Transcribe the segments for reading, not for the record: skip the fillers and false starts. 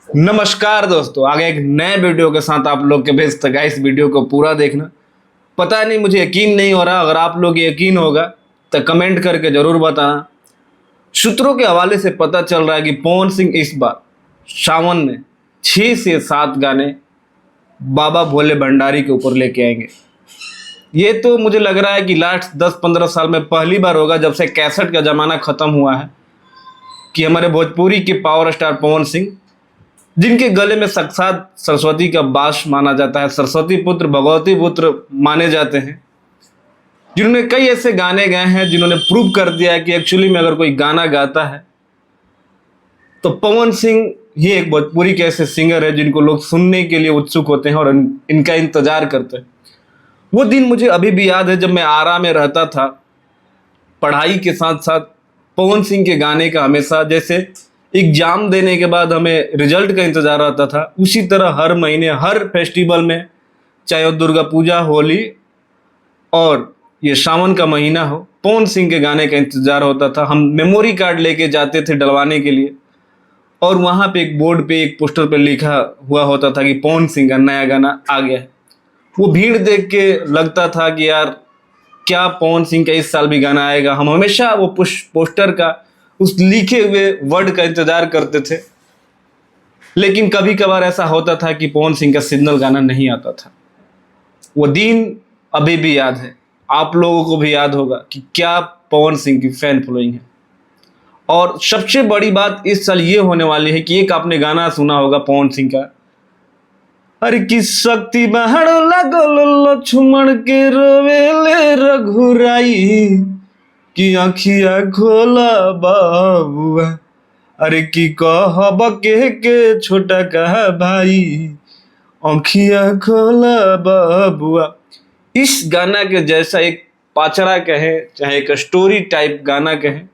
नमस्कार दोस्तों, आगे एक नए वीडियो के साथ आप लोग के भेज तक इस वीडियो को पूरा देखना। पता नहीं, मुझे यकीन नहीं हो रहा। अगर आप लोग यकीन होगा तो कमेंट करके जरूर बताना। सूत्रों के हवाले से पता चल रहा है कि पवन सिंह इस बार सावन में 6 से 7 गाने बाबा भोले भंडारी के ऊपर लेके आएंगे। ये तो मुझे लग रहा है कि लास्ट 10-15 साल में पहली बार होगा, जब से कैसेट का ज़माना ख़त्म हुआ है, कि हमारे भोजपुरी के पावर स्टार पवन सिंह, जिनके गले में साक्षात सरस्वती का वास माना जाता है, सरस्वती पुत्र भगवती पुत्र माने जाते हैं, जिन्होंने कई ऐसे गाने गाए हैं जिन्होंने प्रूव कर दिया है कि एक्चुअली में अगर कोई गाना गाता है तो पवन सिंह ही एक भोजपुरी के ऐसे सिंगर है जिनको लोग सुनने के लिए उत्सुक होते हैं और इनका इंतजार करते हैं। वो दिन मुझे अभी भी याद है, जब मैं आरा में रहता था, पढ़ाई के साथ साथ पवन सिंह के गाने का हमेशा, जैसे एग्जाम देने के बाद हमें रिजल्ट का इंतजार रहता था, उसी तरह हर महीने हर फेस्टिवल में, चाहे वो दुर्गा पूजा, होली और ये सावन का महीना हो, पवन सिंह के गाने का इंतजार होता था। हम मेमोरी कार्ड लेके जाते थे डलवाने के लिए, और वहाँ पे एक बोर्ड पे, एक पोस्टर पे लिखा हुआ होता था कि पवन सिंह का नया गाना आ गया है। वो भीड़ देख के लगता था कि यार, क्या पवन सिंह का इस साल भी गाना आएगा। हम हमेशा वो पोस्टर का, उस लिखे हुए वर्ड का इंतजार करते थे। लेकिन कभी कभार ऐसा होता था कि पवन सिंह का सिग्नल गाना नहीं आता था। वो दिन अभी भी याद है, आप लोगों को भी याद होगा कि क्या पवन सिंह की फैन फॉलोइंग है। और सबसे बड़ी बात इस साल ये होने वाली है कि एक आपने गाना सुना होगा पवन सिंह का, अरे की शक्ति बाहर लगल लक्ष्मण के रोवेले रघुराई, कि आखिया खोला बाबुआ, अरे की कहब के छोटा कहा भाई, आखिया खोला बाबुआ। इस गाना के जैसा एक पाचरा कहें, चाहे एक स्टोरी टाइप गाना कहें,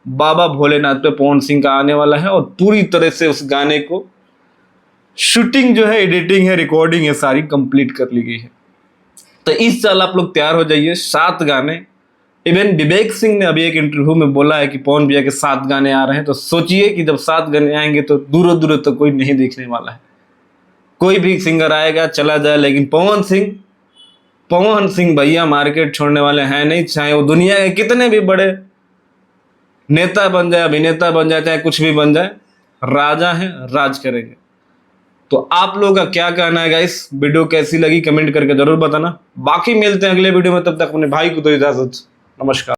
बाबा भोलेनाथ पे पवन सिंह का आने वाला है। और पूरी तरह से उस गाने को शूटिंग जो है, एडिटिंग है, रिकॉर्डिंग है, सारी कंप्लीट कर ली गई है। तो इस साल आप लोग तैयार हो जाइए, 7 गाने। इवन विवेक सिंह ने अभी एक इंटरव्यू में बोला है कि पवन भैया के 7 गाने आ रहे हैं। तो सोचिए कि जब 7 गाने आएंगे तो दूरों दूरों तो कोई नहीं देखने वाला है। कोई भी सिंगर आएगा चला जाए, लेकिन पवन सिंह भैया मार्केट छोड़ने वाले हैं नहीं। चाहे वो दुनिया के कितने भी बड़े नेता बन जाए, अभिनेता बन जाए, चाहे कुछ भी बन जाए, राजा हैं, राज करेंगे। तो आप लोगों का क्या कहना है गाइस? वीडियो कैसी लगी कमेंट करके जरूर बताना। बाकी मिलते हैं अगले वीडियो में, तब तक अपने भाई को दो इजाजत। नमस्कार।